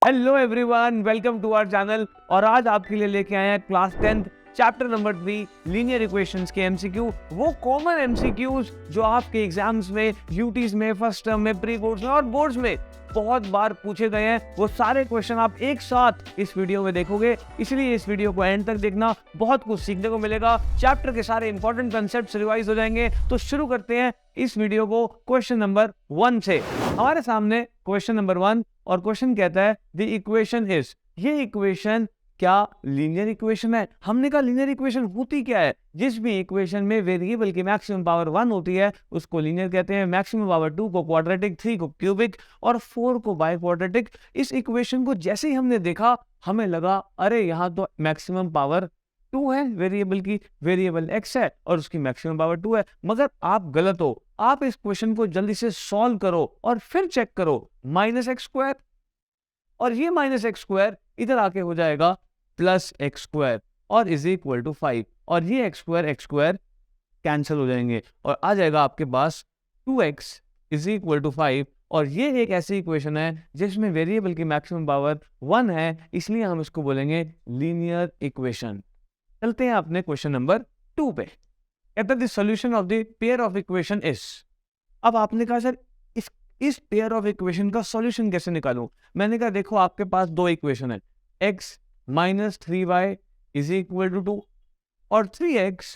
Hello everyone, welcome to our channel. और आज आपके लिए लेके आए हैं class 10th chapter number 3 linear equations के एमसीक्यू। वो कॉमन एमसीक्यूज जो आपके एग्जाम्स में, यूटीज में, फर्स्ट टर्म में, प्री बोर्ड्स में और बोर्ड्स में बहुत बार पूछे गए हैं। वो सारे क्वेश्चन आप एक साथ इस वीडियो में देखोगे, इसलिए इस वीडियो को एंड तक देखना, बहुत कुछ सीखने को मिलेगा। चैप्टर के सारे इंपॉर्टेंट कंसेप्ट्स रिवाइज हो जाएंगे। तो शुरू करते हैं इस वीडियो को क्वेश्चन नंबर 1 से। हमारे सामने क्वेश्चन नंबर 1 और क्वेश्चन कहता है द इक्वेशन इज। ये इक्वेशन क्या लीनियर इक्वेशन है? हमने कहा लीनियर इक्वेशन होती क्या है? जिस भी इक्वेशन में वेरिएबल की मैक्सिमम पावर 1 होती है उसको लीनियर कहते हैं, मैक्सिमम पावर 2 को क्वाड्रेटिक, 3 को क्यूबिक और 4 को बाई क्वाड्रेटिक। इस इक्वेशन को जैसे ही हमने देखा हमें लगा अरे यहाँ तो मैक्सिमम पावर 2 है वेरिएबल की, वेरिएबल x है और उसकी मैक्सिमम पावर 2 है। मगर आप गलत हो। आप इस क्वेश्चन को जल्दी से सॉल्व करो और फिर चेक करो -x² और ये -x² इधर आके हो जाएगा +x² और इज इक्वल टू 5 और ये x² कैंसिल हो जाएंगे और आ जाएगा आपके पास 2x इज इक्वल टू 5। और ये एक ऐसी इक्वेशन है जिसमें वेरिएबल की मैक्सिमम पावर 1 है, इसलिए हम इसको बोलेंगे लीनियर इक्वेशन। चलते हैं अपने क्वेश्चन नंबर 2 पे। कहता है the solution of the pair of equation is. अब आपने कहा सर इस पेयर ऑफ इक्वेशन का सॉल्यूशन कैसे निकालूं? मैंने कहा देखो आपके पास दो इक्वेशन है, x - 3y is equal to 2 और 3x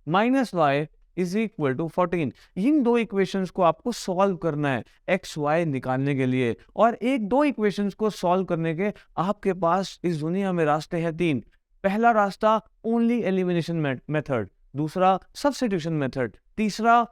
- y is equal to 14। इन दो इक्वेशंस को आपको सॉल्व करना है x y निकालने के लिए। और एक दो इक्वेशंस को सॉल्व करने के आपके पास इस दुनिया में रास्ते हैं 3। पहला रास्ता ओनली एलिमिनेशन मेथड, दूसरा सब्स्टिट्यूशन मेथड, तीसरा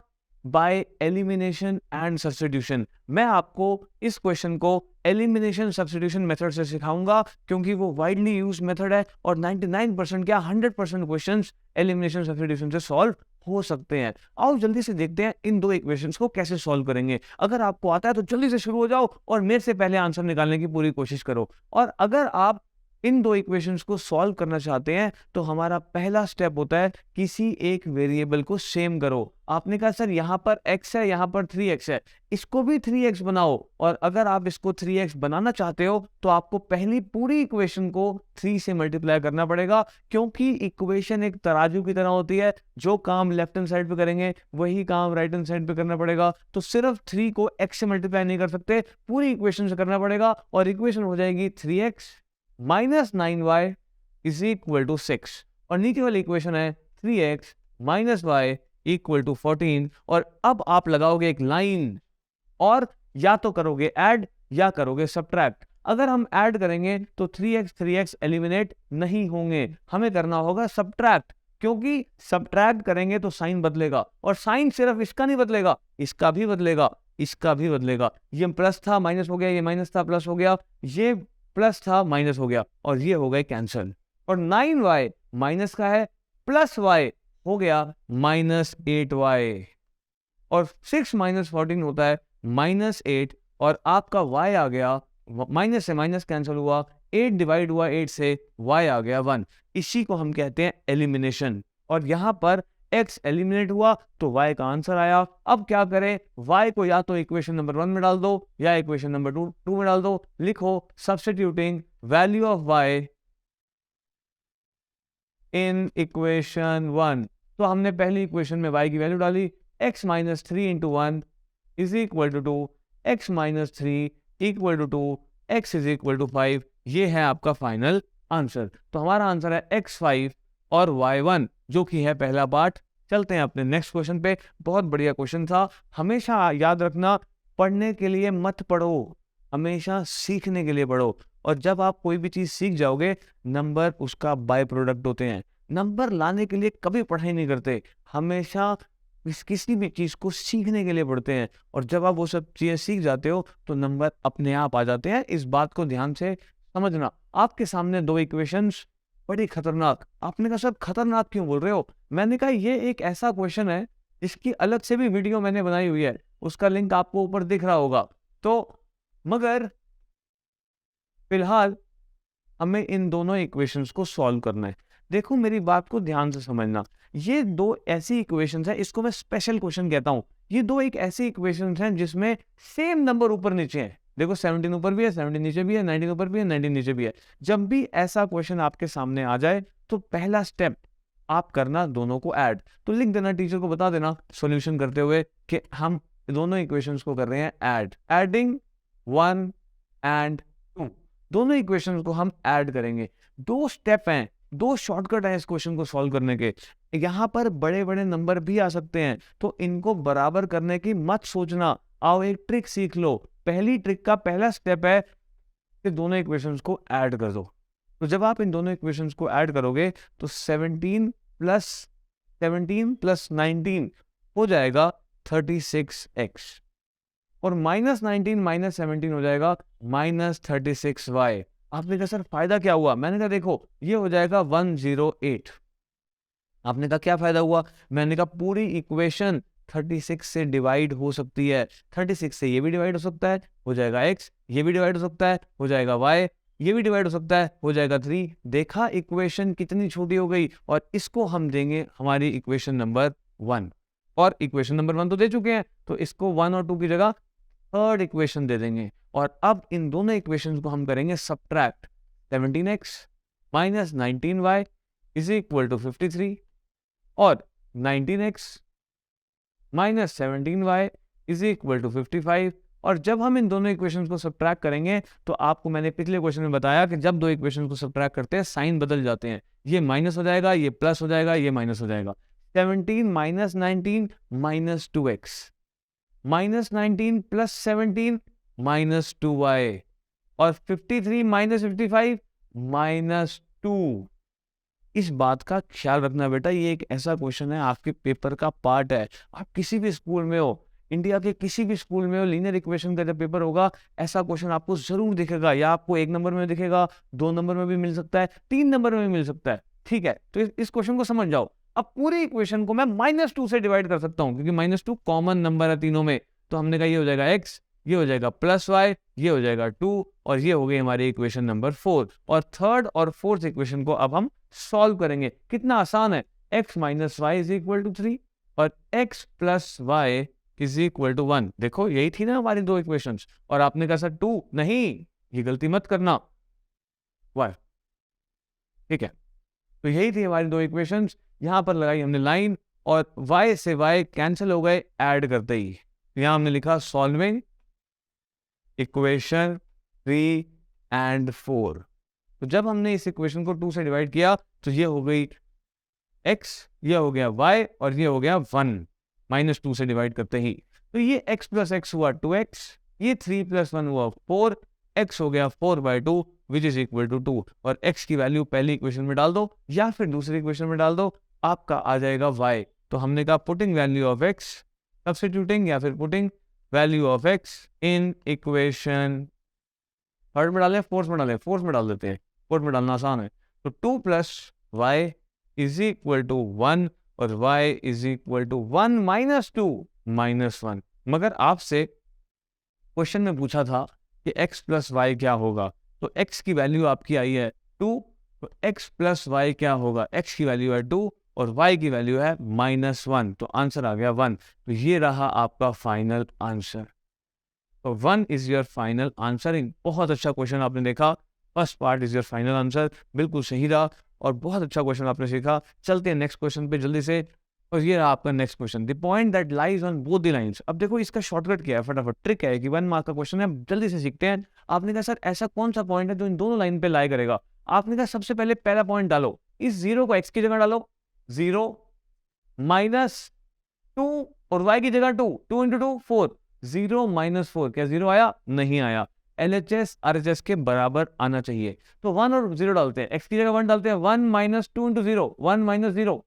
बाय एलिमिनेशन एंड सब्स्टिट्यूशन। मैं आपको इस क्वेश्चन को एलिमिनेशन सब्स्टिट्यूशन मेथड से सिखाऊंगा क्योंकि वो वाइडली यूज मेथड है और 99% क्या 100% क्वेश्चंस एलिमिनेशन सब्स्टिट्यूशन से सॉल्व हो सकते हैं। आओ जल्दी से देखते हैं इन दो इक्वेशंस को कैसे सॉल्व करेंगे। अगर आपको आता है तो जल्दी से शुरू हो जाओ और मेरे से पहले आंसर निकालने की पूरी कोशिश करो। और अगर आप इन दो इक्वेशंस को सॉल्व करना चाहते हैं तो हमारा पहला स्टेप होता है किसी एक वेरिएबल को सेम करो। आपने कहा सर यहाँ पर x है, यहाँ पर 3x है, इसको भी 3x बनाओ। और अगर आप इसको 3x बनाना चाहते हो तो आपको पहली पूरी इक्वेशन को 3 से मल्टीप्लाई करना पड़ेगा, क्योंकि इक्वेशन एक तराजू की तरह होती है। जो काम लेफ्ट हैंड साइड पे करेंगे वही काम राइट हैंड साइड पे करना पड़ेगा। तो सिर्फ 3 को x से मल्टीप्लाई नहीं कर सकते, पूरी इक्वेशन से करना पड़ेगा और इक्वेशन हो जाएगी 3x - 9y is equal to 6 और नीचे वाली इक्वेशन है 3x - y इक्वल टू 14। और अब आप लगाओगे एक लाइन और या तो करोगे ऐड या करोगे सब्ट्रैक्ट। अगर हम ऐड करेंगे तो 3x एलिमिनेट नहीं होंगे, हमें करना होगा सब्ट्रैक्ट, क्योंकि सब्ट्रैक्ट करेंगे तो साइन बदलेगा और साइन सिर्फ इसका नहीं बदलेगा, इसका भी बदलेगा, इसका भी बदलेगा। ये प्लस था माइनस हो गया, ये माइनस था प्लस हो गया, ये प्लस था माइनस हो गया और ये हो गए कैंसल। और 9y माइनस का है, प्लस y हो गया -8y और 6 - 14 होता है -8 और आपका y आ गया, माइनस से माइनस कैंसिल हुआ, 8 डिवाइड हुआ 8 से, y आ गया 1। इसी को हम कहते हैं एलिमिनेशन। और यहाँ पर x एलिमिनेट हुआ तो y का आंसर आया। अब क्या करें? y को या तो इक्वेशन नंबर 1 में डाल दो या इक्वेशन नंबर 2 में डाल दो। लिखो substituting value of y in equation 1। तो हमने पहली इक्वेशन में y की वैल्यू डाली, x - 3 × 1 is equal to 2, x - 3 equal to 2, x is equal to 5। ये है आपका फाइनल आंसर। तो हमारा आंसर है x5 और y1 जो कि है पहला पार्ट। चलते हैं अपने नेक्स्ट क्वेश्चन पे। बहुत बढ़िया क्वेश्चन था। हमेशा याद रखना, पढ़ने के लिए मत पढ़ो, हमेशा सीखने के लिए पढ़ो। और जब आप कोई भी चीज सीख जाओगे, नंबर उसका बाय प्रोडक्ट होते हैं। नंबर लाने के लिए कभी पढ़ाई नहीं करते, हमेशा किसी भी चीज को सीखने के लिए पढ़ते हैं। और जब आप वो सब चीजें सीख जाते हो तो नंबर अपने आप आ जाते हैं। इस बात को ध्यान से समझना। आपके सामने दो इक्वेशंस बड़ी खतरनाक। आपने कहा सर खतरनाक क्यों बोल रहे हो? मैंने कहा ये एक ऐसा क्वेश्चन है जिसकी अलग से भी वीडियो मैंने बनाई हुई है, उसका लिंक आपको ऊपर दिख रहा होगा। तो मगर फिलहाल हमें इन दोनों इक्वेशंस को सॉल्व करना है। देखो मेरी बात को ध्यान से समझना, ये दो ऐसी इक्वेशंस हैं, इसको मैं स्पेशल क्वेश्चन कहता हूं। ये दो एक ऐसी इक्वेशंस हैं जिसमें सेम नंबर ऊपर नीचे है, देखो 17 ऊपर भी है, 17 नीचे भी है, 19 ऊपर भी है, 19 नीचे भी है। जब भी ऐसा क्वेश्चन आपके सामने आ जाए तो पहला स्टेप आप करना दोनों को ऐड। तो लिख देना, टीचर को बता देना सॉल्यूशन करते हुए कि हम दोनों इक्वेशंस को कर रहे हैं ऐड, एडिंग 1 एंड 2, दोनों इक्वेशंस को हम ऐड करेंगे। 2 स्टेप हैं, 2 शॉर्टकट है इस क्वेश्चन को सॉल्व करने के। यहाँ पर बड़े बड़े नंबर भी आ सकते हैं, तो इनको बराबर करने की मत सोचना। आओ एक ट्रिक सीख लो। पहली ट्रिक का पहला स्टेप है कि दोनों इक्वेशंस को ऐड कर दो। तो जब आप इन दोनों इक्वेशंस को ऐड करोगे तो 17 प्लस 19 हो जाएगा 36x, और -19 माइनस 17 हो जाएगा -36y। आपने कहा सर फायदा क्या हुआ? मैंने कहा देखो ये हो जाएगा 108। आपने कहा क्या फायदा हुआ? मैंने कहा पूरी इक्वेशन 36 से डिवाइड हो सकती है। 36 से ये भी डिवाइड हो सकता है, हो जाएगा x, ये भी डिवाइड हो सकता है, हो जाएगा y, ये भी डिवाइड हो सकता है, हो जाएगा 3। देखा इक्वेशन कितनी छोटी हो गई, और इसको हम देंगे हमारी इक्वेशन नंबर 1। और इक्वेशन नंबर 1 तो दे चुके हैं, तो इसको 1 और 2 की जगह थर्ड इक्वेशन दे देंगे। और अब इन दोनों इक्वेशंस को हम करेंगे subtract. 17x minus 19y is equal to 53, और 19x minus 17y is equal to 55। और जब हम इन दोनों इक्वेशंस को सब्ट्रैक्ट करेंगे तो आपको मैंने पिछले क्वेश्चन में बताया कि जब दो इक्वेशंस को सब्ट्रैक्ट करते हैं साइन बदल जाते हैं। ये माइनस हो जाएगा, ये प्लस हो जाएगा, ये माइनस हो जाएगा। 17 minus 19 minus 2x, minus 19 plus 17 minus 2y, और 53 माइनस 55 माइनस 2। इस बात का ख्याल रखना बेटा, ये एक ऐसा क्वेश्चन है आपके पेपर का पार्ट है। आप किसी भी स्कूल में हो, इंडिया के किसी भी स्कूल में हो, लीनियर इक्वेशन का जब पेपर होगा ऐसा क्वेश्चन आपको जरूर दिखेगा। या आपको 1 नंबर में दिखेगा, 2 नंबर में भी मिल सकता है, 3 नंबर में भी मिल सकता है। ठीक है, तो इस क्वेश्चन को समझ जाओ। अब पूरी इक्वेशन को मैं -2 से डिवाइड कर सकता हूं, क्योंकि -2 कॉमन नंबर है तीनों में। तो हमने कहा ये हो जाएगा x, ये हो जाएगा प्लस y, ये हो जाएगा 2, और ये हो गई हमारी इक्वेशन नंबर 4। और थर्ड और फोर्थ इक्वेशन को अब हम सॉल्व करेंगे। कितना आसान है, x minus y is equal to 3 और x plus y is equal to 1। देखो यही थी ना हमारी दो इक्वेशंस। और आपने कहा सर 2 नहीं, ये गलती मत करना, y। ठीक है, तो यही थी हमारी दो इक्वेशंस। यहां पर लगाई हमने लाइन, और y से y कैंसिल हो गए ऐड करते ही। यहां हमने लिखा सॉल्विंग इक्वेशन 3 एंड 4। तो जब हमने इस इक्वेशन को 2 से डिवाइड किया तो ये हो गई x, ये हो गया y, और ये हो गया 1 -2 से डिवाइड करते ही। तो ये x प्लस x हुआ 2x, ये 3 प्लस 1 हुआ 4, x हो गया 4/2 विच इज इक्वल टू 2। और x की वैल्यू पहली इक्वेशन में डाल दो या फिर दूसरी इक्वेशन में डाल दो, आपका आ जाएगा y। तो हमने कहा putting value of x, substituting या फिर putting value of x in equation third में डालें, फोर्थ में डालें, फोर्थ में डाल देते हैं, फोर्थ में डालना आसान है। तो 2 plus y is equal to 1, और y is equal to 1 minus 2 minus 1। मगर आपसे क्वेश्चन में पूछा था कि x प्लस वाई क्या होगा, तो x की वैल्यू आपकी आई है 2, तो x प्लस वाई क्या होगा, x की वैल्यू है 2 और y की वैल्यू है -1, तो आंसर आ गया 1। तो ये रहा आपका फाइनल आंसर। तो 1 इज योर फाइनल आंसर। बहुत अच्छा क्वेश्चन आपने देखा, first part is your final answer, बिल्कुल सही रहा और बहुत अच्छा क्वेश्चन आपने सीखा। चलते हैं नेक्स्ट क्वेश्चन पे जल्दी से, और ये रहा आपका next question, the point that lies on both the lines. अब देखो इसका शॉर्टकट क्या है, फटाफट ट्रिक है कि 1 मार्क का क्वेश्चन है, जल्दी से सीखते हैं। आपने कहा सर ऐसा कौन सा पॉइंट है जो इन दोनों लाइन पे लाई करेगा? आपने कहा सबसे पहले पहला पॉइंट डालो, इस 0 को x की जगह डालो, 0 -2 और y की जगह 2, 2 × 2 4, 0 -4, क्या 0 आया? नहीं आया। LHS RHS के बराबर आना चाहिए, तो 1 और 0 डालते हैं, x की जगह 1 डालते हैं, 1 - 2 × 0, 1 - 0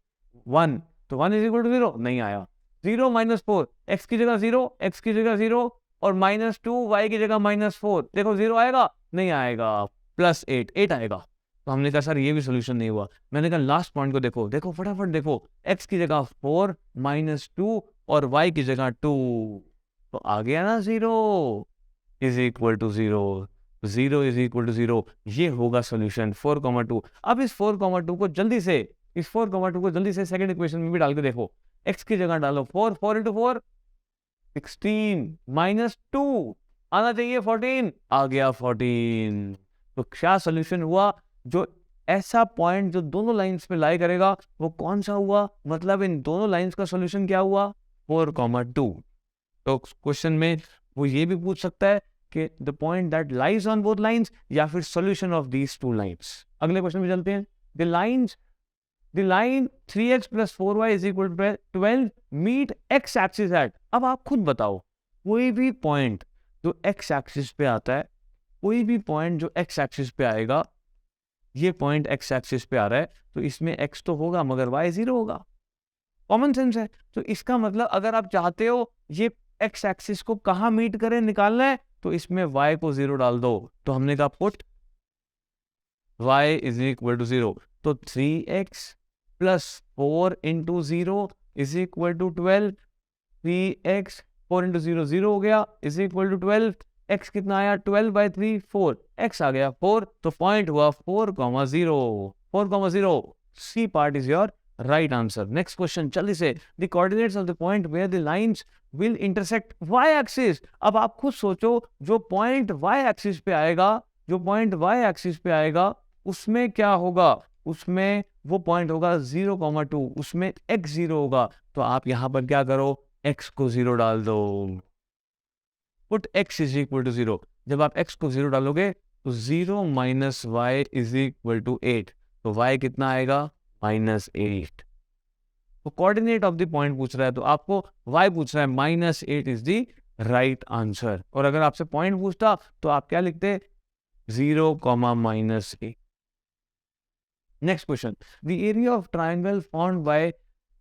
1, तो 1 इज इक्वल टू 0, नहीं आया। 0 -4, x की जगह 0, x की जगह 0 और -2 y की जगह -4, देखो 0 आएगा? नहीं आएगा। +8, 8 आएगा। तो हमने कहा सर ये भी सोल्यूशन नहीं हुआ। मैंने कहा लास्ट पॉइंट को देखो, देखो फटाफट देखो, x की जगह 4 -2 और y की जगह 2, तो आ गया ना 0 is equal to 0, 0 is equal to 0, ये होगा सोल्यूशन 4,2। अब इस 4,2 को जल्दी से, इस 4,2 को जल्दी से सेकंड इक्वेशन में भी डाल के देखो, x की जगह डालो 4, 4 × 4 16 -2, आना चाहिए 14, आ गया 14। तो क्या सोल्यूशन हुआ? जो ऐसा पॉइंट जो दोनों लाइंस पे लाई करेगा वो कौन सा हुआ? मतलब इन दोनों लाइंस का सोल्यूशन क्या हुआ? 4,2। तो क्वेश्चन में वो ये भी पूछ सकता है कि the point that lies on both lines, या फिर solution of these two lines. अगले क्वेश्चन में चलते हैं। The line 3x plus 4y is equal to 12 meet x axis at। अब आप खुद बताओ, कोई भी पॉइंट जो x एक्सिस पे आता है, कोई भी पॉइंट जो x एक्सिस पे आएगा, ये पॉइंट x एक्सिस पे आ रहा है तो इसमें x तो होगा मगर y 0 होगा। कॉमन सेंस है। तो इसका मतलब अगर आप चाहते हो ये x एक्सिस को कहाँ मीट करें, निकालना है, तो इसमें y को 0 डाल दो। तो हमने कहा put y is equal to 0। तो 3x plus 4 into 0 is equal to 12। 3x 4 into 0 0 हो गया, इज इक्वल टू 12। x कितना आया? 12/3 4। x आ गया 4, तो पॉइंट हुआ 4,0। 4,0। C part is your right answer. Next question जल्दी से। The coordinates of the point where the lines will intersect y axis. अब आप खुद सोचो, जो पॉइंट y एक्सिस पे आएगा, जो पॉइंट y एक्सिस पे आएगा उसमें क्या होगा? उसमें वो पॉइंट होगा 0,2, उसमें x 0 होगा। तो आप यहां पर क्या करो? x को 0 डाल दो। Put x is equal to 0। जब आप x को 0 डालोगे तो 0 minus y is equal to 8। तो y कितना आएगा? -8। तो कोऑर्डिनेट ऑफ द पॉइंट पूछ रहा है तो आपको y पूछ रहा है, -8 इज द राइट आंसर। और अगर आपसे पॉइंट पूछता तो आप क्या लिखते? 0, -8। Next question. The area of triangle found bye.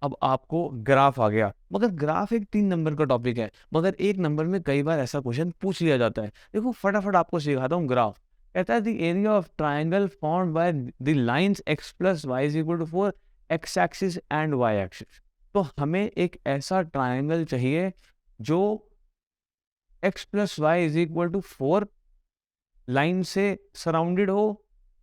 अब आपको ग्राफ आ गया, मगर ग्राफ एक 3 नंबर का टॉपिक है, मगर एक नंबर में कई बार ऐसा क्वेश्चन पूछ लिया जाता है। देखो फटाफट आपको सिखाता हूँ ग्राफ। कहता है the area of triangle found by the lines x plus y is equal to 4, x axis and y axis. तो हमें एक ऐसा ट्राइंगल चाहिए जो x plus y is equal to 4 line से सराउंडेड हो,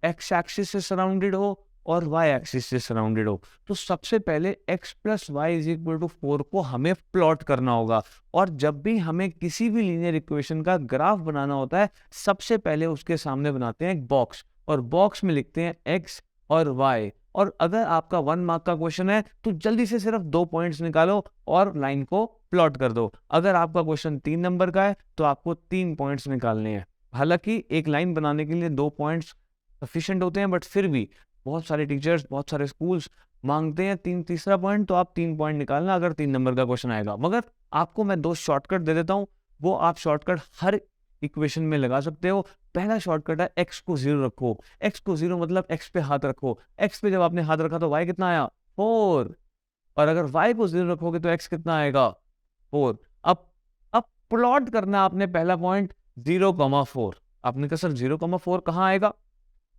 x एक्सिस से सराउंडेड हो और y एक्सिस से सराउंडेड हो। तो सबसे पहले x plus y is equal to 4 को हमें प्लॉट करना होगा। और जब भी हमें किसी भी लीनियर इक्वेशन का ग्राफ बनाना होता है, सबसे पहले उसके सामने बनाते हैं एक बॉक्स, और बॉक्स में लिखते हैं x और y। और अगर आपका 1 मार्क का क्वेश्चन है तो जल्दी से सिर्फ 2 पॉइंट्स निकालो और लाइन को प्लॉट कर दो। अगर आपका क्वेश्चन 3 नंबर का है तो आपको 3 पॉइंट्स निकालने हैं। हालांकि एक लाइन बनाने के लिए 2 पॉइंट्स सफिशिएंट होते हैं, बट फिर भी बहुत सारे टीचर्स, बहुत सारे स्कूल्स मांगते हैं तीसरा पॉइंट, तो आप 3 पॉइंट निकालना अगर 3 नंबर का क्वेश्चन आएगा। मगर आपको मैं 2 शॉर्टकट दे देता हूँ, वो आप शॉर्टकट हर इक्वेशन में लगा सकते हो। पहला शॉर्टकट है x को 0 रखो। x को 0 मतलब x पे हाथ रखो। x पे जब आपने हाथ रखा तो y कितना आया? 4। और अगर y को 0 रखोगे तो x कितना आएगा? 4। अब प्लॉट करना आपने पहला पॉइंट 0,4। आपने कहा सर 0,4 कहाँ आएगा?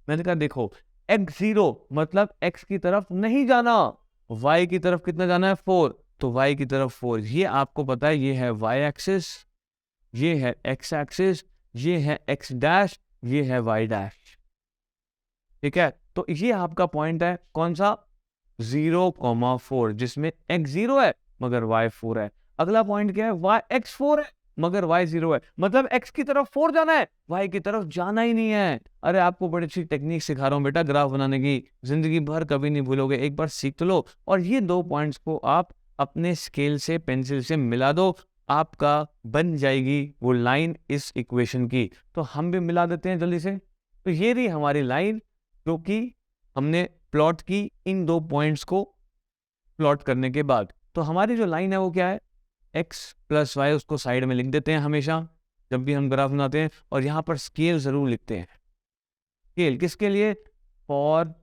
मैंने कहा देखो, x0 मतलब x की तरफ नहीं जाना, y की तरफ कितना जाना है? 4। तो y की तरफ 4, ये आपको पता है, ये है y एक्सिस, ये है x एक्सिस, ये है x डैश, ये है y डैश। ठीक है, तो ये आपका पॉइंट है कौन सा? 0,4, जिसमें x 0 है मगर y 4 है। अगला पॉइंट क्या है? x 4 है मगर y 0 है। मतलब x की तरफ 4 जाना है, y की तरफ जाना ही नहीं है। अरे आपको बड़ी अच्छी टेक्निक सिखा रहा हूं बेटा ग्राफ बनाने की, जिंदगी भर कभी नहीं भूलोगे, एक बार सीख तो लो। और ये 2 पॉइंट्स को आप अपने स्केल से, पेंसिल से मिला दो, आपका बन जाएगी वो लाइन इस इक्वेशन की। तो हम भी मिला देते हैं जल्दी से। तो ये रही हमारी लाइन जो कि हमने प्लॉट की इन 2 पॉइंट्स को प्लॉट करने के बाद। तो हमारी जो लाइन है वो क्या है? x प्लस वाई, उसको साइड में लिख देते हैं हमेशा जब भी हम ग्राफ बनाते हैं। और यहां पर स्केल जरूर लिखते हैं। स्केल किसके लिए? For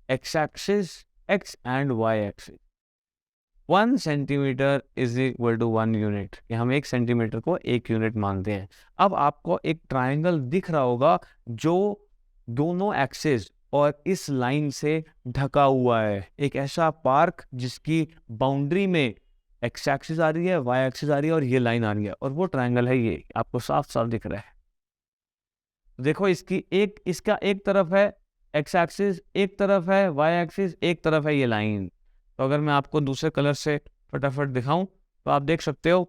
x axis, x and y axis. 1 centimetre is equal to 1 unit. हम 1 सेंटीमीटर को 1 यूनिट मानते हैं। अब आपको एक ट्राइंगल दिख रहा होगा जो दोनों एक्सिस और इस लाइन से ढका हुआ है। एक ऐसा पार्क जिसकी बाउंड्री में x एक्सिस आ रही है, y एक्सिस आ रही है और ये लाइन आ रही है, और वो ट्राइंगल है ये, आपको साफ साफ दिख रहा है। देखो इसका एक तरफ है x एक्सिस, एक तरफ है y एक्सिस, एक तरफ है ये लाइन। तो अगर मैं आपको दूसरे कलर से फटाफट दिखाऊं तो आप देख सकते हो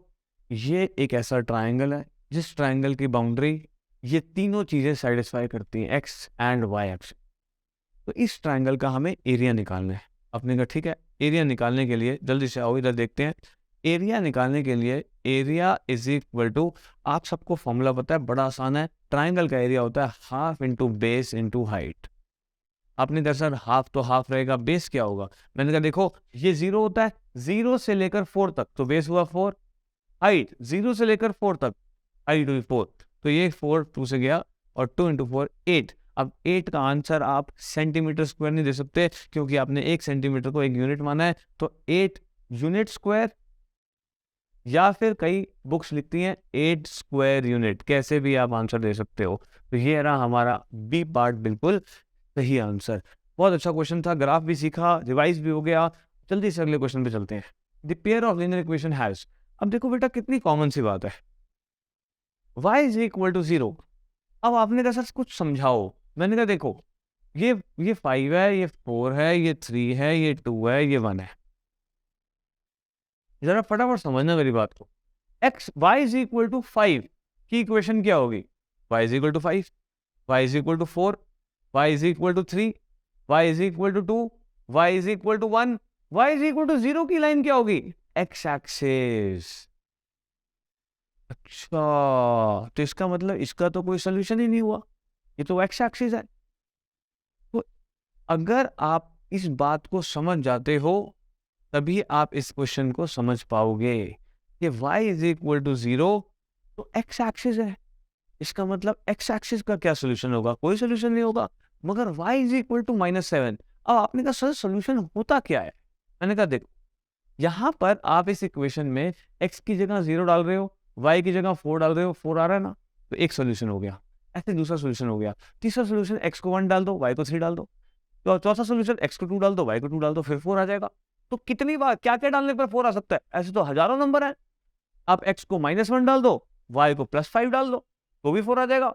ये एक ऐसा ट्राइंगल है जिस ट्राइंगल की बाउंड्री ये तीनों चीजें सेटिस्फाई करती हैं, एक्स एंड वाई एक्स। तो इस ट्राइंगल का हमें एरिया निकालना है। आपने कहा ठीक है, एरिया निकालने के लिए जल्दी से आओ इधर देखते हैं। एरिया निकालने के लिए एरिया इज इक्वल टू, आप सबको फॉर्मूला पता है, बड़ा आसान है। ट्राइंगल का एरिया होता है half into base into height. आपने कहा सर हाफ तो हाफ रहेगा, बेस क्या होगा? मैंने कहा देखो ये 0 होता है, 0 से लेकर 4 तक, तो बेस हुआ 4। हाइट 0 से लेकर 4 तक, हाइट हुई 4, तो ये 4 2 से गया और 2 इंटू 4 8। अब 8 का आंसर आप सेंटीमीटर स्क्वायर नहीं दे सकते क्योंकि आपने 1 सेंटीमीटर को 1 यूनिट माना है, तो 8 यूनिट स्क्वायर, या फिर कई बुक्स लिखती हैं 8 स्क्वायर यूनिट, कैसे भी आप आंसर दे सकते हो। तो ये रहा हमारा बी पार्ट, बिल्कुल सही आंसर। बहुत अच्छा क्वेश्चन था, ग्राफ भी सीखा, रिवाइज भी हो गया। जल्दी से अगले क्वेश्चन पे चलते हैं। The pair of linear equation has, अब देखो बेटा कितनी कॉमन सी बात है, y इज इक्वल टू 0। अब आपने कहा सर कुछ समझाओ। मैंने कहा देखो ये 5 है, ये 4 है, ये 3 है, ये 2 है, ये 1 है। जरा फटाफट समझना मेरी बात को। y इज इक्वल टू 5 की इक्वेशन क्या होगी? y is equal to 5, y is equal to 4, y is equal to 3, y is equal to 2, y is equal to 1, y is equal to 0 की लाइन क्या होगी? x axis. अच्छा, तो इसका मतलब इसका तो कोई सोल्यूशन ही नहीं हुआ, ये तो x एक्सिस है। तो अगर आप इस बात को समझ जाते हो तभी आप इस क्वेश्चन को समझ पाओगे कि y इज इक्वल टू 0 तो x एक्सिस है, इसका मतलब x एक्सिस का क्या सोल्यूशन होगा? कोई सोल्यूशन नहीं होगा। मगर y इज इक्वल टू -7। अब आपने कहा सर सोल्यूशन होता क्या है? मैंने कहा देखो यहां पर आप इस इक्वेशन में x की जगह 0 डाल रहे हो, y की जगह 4 डाल रहे हो, 4 आ रहा है ना, तो एक सोल्यूशन हो गया। ऐसे दूसरा सोल्यूशन हो गया, तीसरा सोल्यूशन x को 1 डाल दो, y को 3 डाल दो, तो चौथा सोल्यूशन x को 2 डाल दो, y को 2 डाल दो, फिर 4 आ जाएगा। तो कितनी बार क्या क्या डालने पर 4 आ सकता है? ऐसे तो हजारों नंबर है। आप x को -1 डाल दो, y को +5 डाल दो, तो भी 4 आ जाएगा।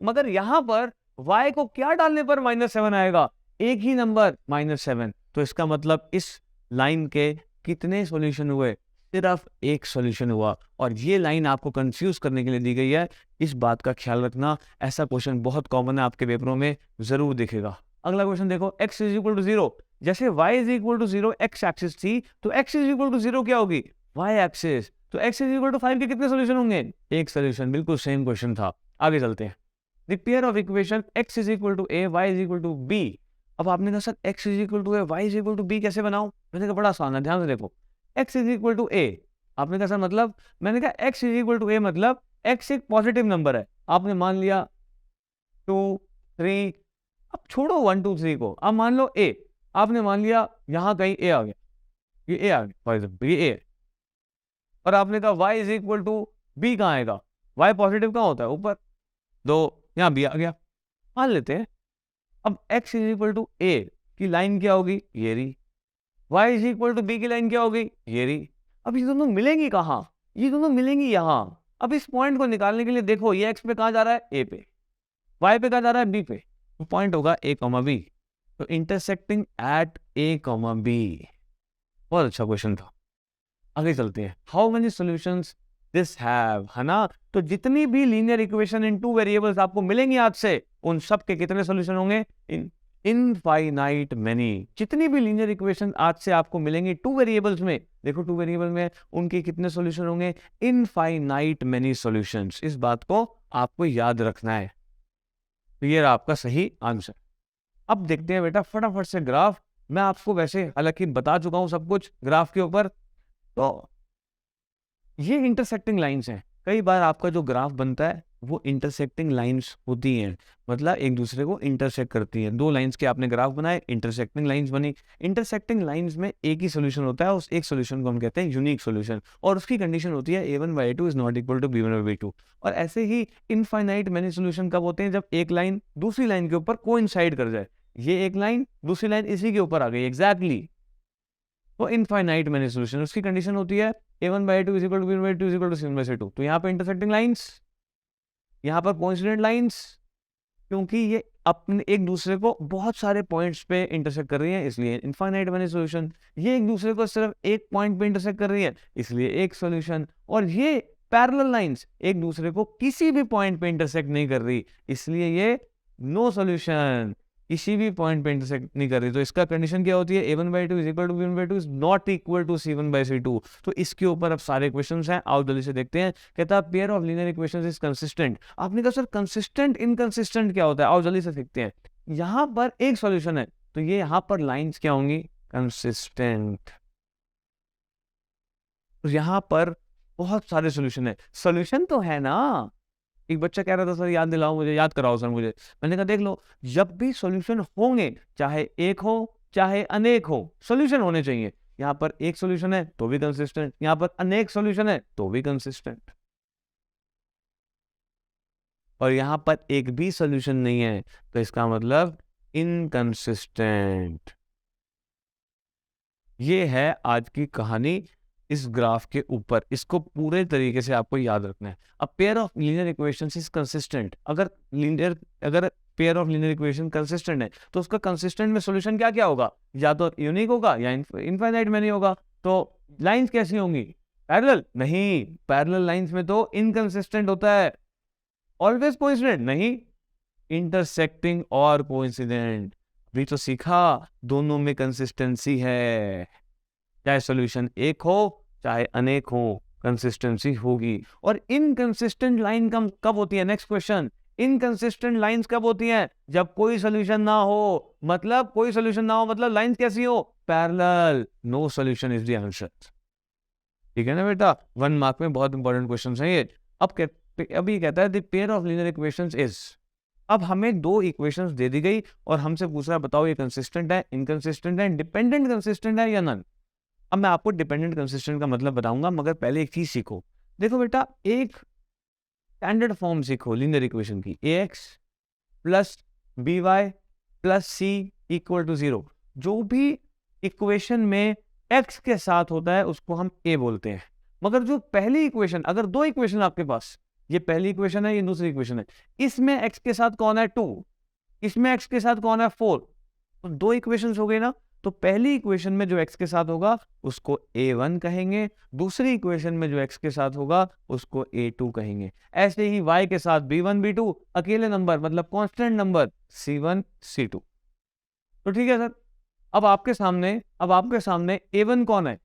मगर यहां पर y को क्या डालने पर -7 आएगा? एक ही नंबर -7। तो इसका मतलब इस लाइन के कितने सॉल्यूशन हुए? सिर्फ एक सॉल्यूशन हुआ। और ये लाइन आपको कंफ्यूज करने के लिए दी गई है, इस बात का ख्याल रखना। ऐसा क्वेश्चन बहुत कॉमन है, आपके पेपरों में जरूर दिखेगा। अगला क्वेश्चन देखो, x इज इक्वल टू 0, जैसे y is equal to 0 x axis थी, तो x इज इक्वल टू 0 क्या होगी? y axis. तो x इज इक्वल टू 5 के कितने सॉल्यूशन होंगे? एक सॉल्यूशन। बिल्कुल सेम क्वेश्चन था। आगे चलते हैं। The pair of equation x is equal to a, y is equal to b। अब आपने कहा sir x is equal to a, y is equal to b कैसे बनाऊं? मैंने कहा बड़ा आसान है, ध्यान से देखो। x is equal to a, आपने कहा सर मतलब, मैंने कहा x is equal to a मतलब x एक पॉजिटिव नंबर है। आपने मान लिया 2 3, अब छोड़ो 1 2 3 को, अब मान लो a, आपने मान लिया यहां कहीं a आ गया, ये a आ गया फॉर एग्जाम्पल, ये a है। और आपने कहा y is equal to b कहाँ आएगा? y पॉजिटिव कहाँ होता है? ऊपर। दो यहाँ b आ गया, मान लेते हैं। अब x is equal to a की लाइन क्या होगी? ये रही। y is equal to b की लाइन क्या होगी? ये रही। अब ये दोनों मिलेंगी कहाँ? ये दोनों मिलेंगी यहाँ। अब इस पॉइंट को निकालने के लिए देखो, ये x पे कहाँ जा रहा है? a पे। y पे कहाँ जा रहा है? b पे। तो पॉइंट होगा a, b। तो इंटरसेक्टिंग एट a, b। बहुत अच्छा क्वेश्चन था। आगे चलते हैं। How many solutions this have, है ना? तो जितनी भी लीनियर इक्वेशन इन 2 वेरिएबल्स आपको मिलेंगी आज से, उन सब के कितने सॉल्यूशन होंगे? Infinite many. जितनी भी लीनियर इक्वेशन आज से आपको मिलेंगी 2 वेरिएबल्स में, देखो 2 वेरिएबल में उनके कितने सॉल्यूशन होंगे? Infinite many solutions. इस बात को आपको याद रखना है। तो ये आपका सही आंसर। अब देखते हैं बेटा फटाफट से ग्राफ। मैं आपको वैसे हालांकि बता चुका हूं सब कुछ ग्राफ के ऊपर। तो ये इंटरसेक्टिंग लाइंस हैं। कई बार आपका जो ग्राफ बनता है वो इंटरसेक्टिंग लाइंस होती हैं, मतलब एक दूसरे को इंटरसेक्ट करती हैं। 2 लाइंस के आपने ग्राफ बनाए, इंटरसेक्टिंग लाइंस बनी। इंटरसेक्टिंग लाइंस में एक ही सोल्यूशन होता है, उस एक सोल्यूशन को हम कहते हैं यूनिक सोल्यूशन, और उसकी कंडीशन होती है a1/a2 is not equal to b1/b2। और ऐसे ही इनफाइनाइट मेनी सोल्यूशन कब होते हैं? जब एक लाइन दूसरी लाइन के ऊपर कोइंसाइड कर जाए। ये एक लाइन दूसरी लाइन इसी के ऊपर आ गई एग्जैक्टली, तो इनफाइनाइट मेनी सोल्यूशन। उसकी कंडीशन होती है a1/a2 is equal to b1/2 is equal to c1/c2। तो यहाँ पे इंटरसेक्टिंग लाइंस, यहाँ पर कोइंसिडेंट लाइंस, क्योंकि ये अपने एक दूसरे को बहुत सारे पॉइंट्स पे इंटरसेक्ट कर रही है, इसलिए इनफाइनाइट मैनी सॉल्यूशन। ये एक दूसरे को सिर्फ एक पॉइंट पे इंटरसेक्ट कर रही है, इसलिए एक सॉल्यूशन। और ये पैरेलल लाइंस एक दूसरे को किसी भी पॉइंट पे इंटरसेक्ट नहीं कर रही, इसलिए ये नो सॉल्यूशन, किसी भी पॉइंट पे इंटरसेक्ट नहीं कर रही। तो इसका कंडीशन क्या होती है, a1/2 is equal to b1/2 is not equal to c1/c2। तो इसके ऊपर अब सारे क्वेश्चंस हैं, आओ जल्दी से देखते हैं। कहता है pair of linear equations is consistent. आपने कहा सर कंसिस्टेंट इनकंसिस्टेंट क्या होता है, आओ जल्दी से देखते हैं। यहां पर एक सॉल्यूशन है, तो ये यहां पर लाइंस क्या होंगी, कंसिस्टेंट। यहां पर बहुत सारे सॉल्यूशन है, सॉल्यूशन तो है ना। एक बच्चा कह रहा था सर याद दिलाओ मुझे, याद कराओ सर मुझे। मैंने कहा देख लो, जब भी सॉल्यूशन होंगे, चाहे एक हो चाहे अनेक हो, सॉल्यूशन होने चाहिए। यहाँ पर एक सॉल्यूशन है तो भी कंसिस्टेंट, यहाँ पर अनेक सॉल्यूशन है तो भी कंसिस्टेंट, और यहाँ पर एक भी सॉल्यूशन नहीं है तो इसका मतलब इनकंसिस्टेंट। ये है आज की कहानी इस ग्राफ के ऊपर, इसको पूरे तरीके से आपको याद रखना है। अब pair of linear equations is consistent. अगर pair of linear equation consistent है तो उसका कंसिस्टेंट में सॉल्यूशन क्या क्या होगा, या तो यूनिक होगा या इनफाइनाइट मैनी होगा। तो लाइंस कैसी होंगी, पैरेलल नहीं, पैरेलल लाइंस में तो इनकंसिस्टेंट होता है। ऑलवेज कोइंसिडेंट नहीं, इंटरसेक्टिंग और कोइंसिडेंट। अभी तो सीखा, दोनों में कंसिस्टेंसी है, चाहे सॉल्यूशन एक हो चाहे अनेक हो, कंसिस्टेंसी होगी। और इनकंसिस्टेंट लाइन कब होती है, नेक्स्ट क्वेश्चन, इनकंसिस्टेंट लाइंस कब होती हैं, जब कोई सॉल्यूशन ना हो। मतलब कोई सॉल्यूशन ना हो मतलब लाइंस कैसी हो, parallel. No solution is the answer. ठीक है ना बेटा, 1 मार्क में बहुत इंपॉर्टेंट क्वेश्चन है ये। अभी कहता है the pair of linear equations is. अब हमें दो इक्वेशंस दे दी गई और हमसे पूछ रहा है बताओ ये कंसिस्टेंट है, इनकंसिस्टेंट है, डिपेंडेंट कंसिस्टेंट है या नन। अब मैं आपको डिपेंडेंट कंसिस्टेंट का मतलब बताऊंगा, मगर पहले एक चीज सीखो। देखो बेटा, एक स्टैंडर्ड फॉर्म सीखो लीनियर इक्वेशन की, ax plus by plus c equal to 0। जो भी इक्वेशन में x के साथ होता है उसको हम a बोलते हैं। मगर जो पहली इक्वेशन, अगर दो इक्वेशन आपके पास, ये पहली इक्वेशन है ये दूसरी इक्वेशन है, इसमें x के साथ कौन है 2, इसमें x के साथ कौन है 4, तो दो इक्वेशंस हो गए ना। तो पहली इक्वेशन में जो x के साथ होगा उसको a1 कहेंगे, दूसरी इक्वेशन में जो x के साथ होगा उसको a2 कहेंगे। ऐसे ही y के साथ b1 b2 अकेले नंबर मतलब कांस्टेंट नंबर c1 c2। तो ठीक है सर, अब आपके सामने a1 कौन है,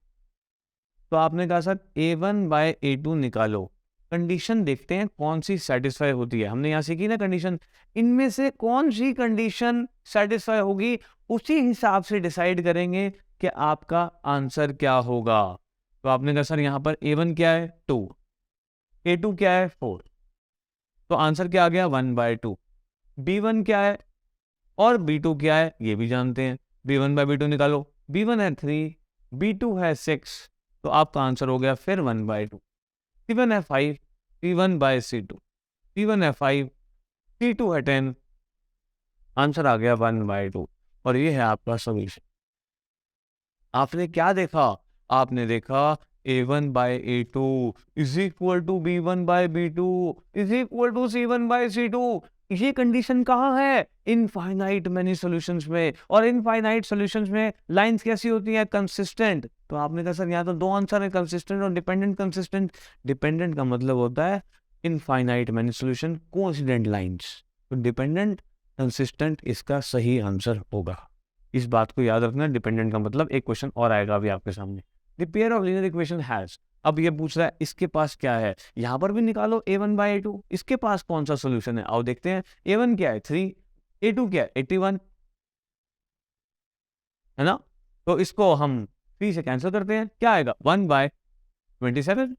तो आपने कहा सर a1 बाय a2 निकालो। कंडीशन देखते हैं कौन सी सेटिस्फाई होती है, हमने यहां सीखी ना कंडीशन, इनमें से कौन सी कंडीशन सेटिस्फाई होगी उसी हिसाब से डिसाइड करेंगे कि आपका आंसर क्या होगा। तो आपने कहा सर यहां पर a1 क्या है 2, a2 क्या है 4, तो आंसर क्या आ गया 1/2। b1 क्या है और b2 क्या है ये भी जानते हैं, b1 बाय b2 निकालो, b1 है 3, b2 है 6, तो आपका आंसर हो गया फिर 1/2। c1 है 5, c1 बाय c2, c1 है 5, c2 है 10, आंसर आ गया 1/2। और ये है आपका सॉल्यूशन। आपने क्या देखा, आपने देखा a1 by a2 is equal to b1 by b2 is equal to c1 by c2। ये कंडीशन कहाँ है, इनफाइनाइट मेनी सॉल्यूशंस में, और इनफाइनाइट सॉल्यूशंस में लाइंस कैसी होती हैं, कंसिस्टेंट। तो आपने कहा सर यहाँ तो दो आंसर है, कंसिस्टेंट और डिपेंडेंट। कंसिस्टेंट, डिपेंडेंट का मतलब होता है infinite many solution coincident lines, तो डिपेंडेंट कंसिस्टेंट इसका सही आंसर होगा। इस बात को याद रखना, डिपेंडेंट का मतलब। एक क्वेश्चन और आएगा अभी आपके सामने, the pair of linear equation has. अब ये पूछ रहा है इसके पास क्या है, यहां पर भी निकालो a1 बाय a2, इसके पास कौन सा सॉल्यूशन है, आओ देखते हैं। a1 क्या है 3, a2 क्या है 81, है ना। तो इसको हम 3 से कैंसिल करते हैं, क्या आएगा 1/27।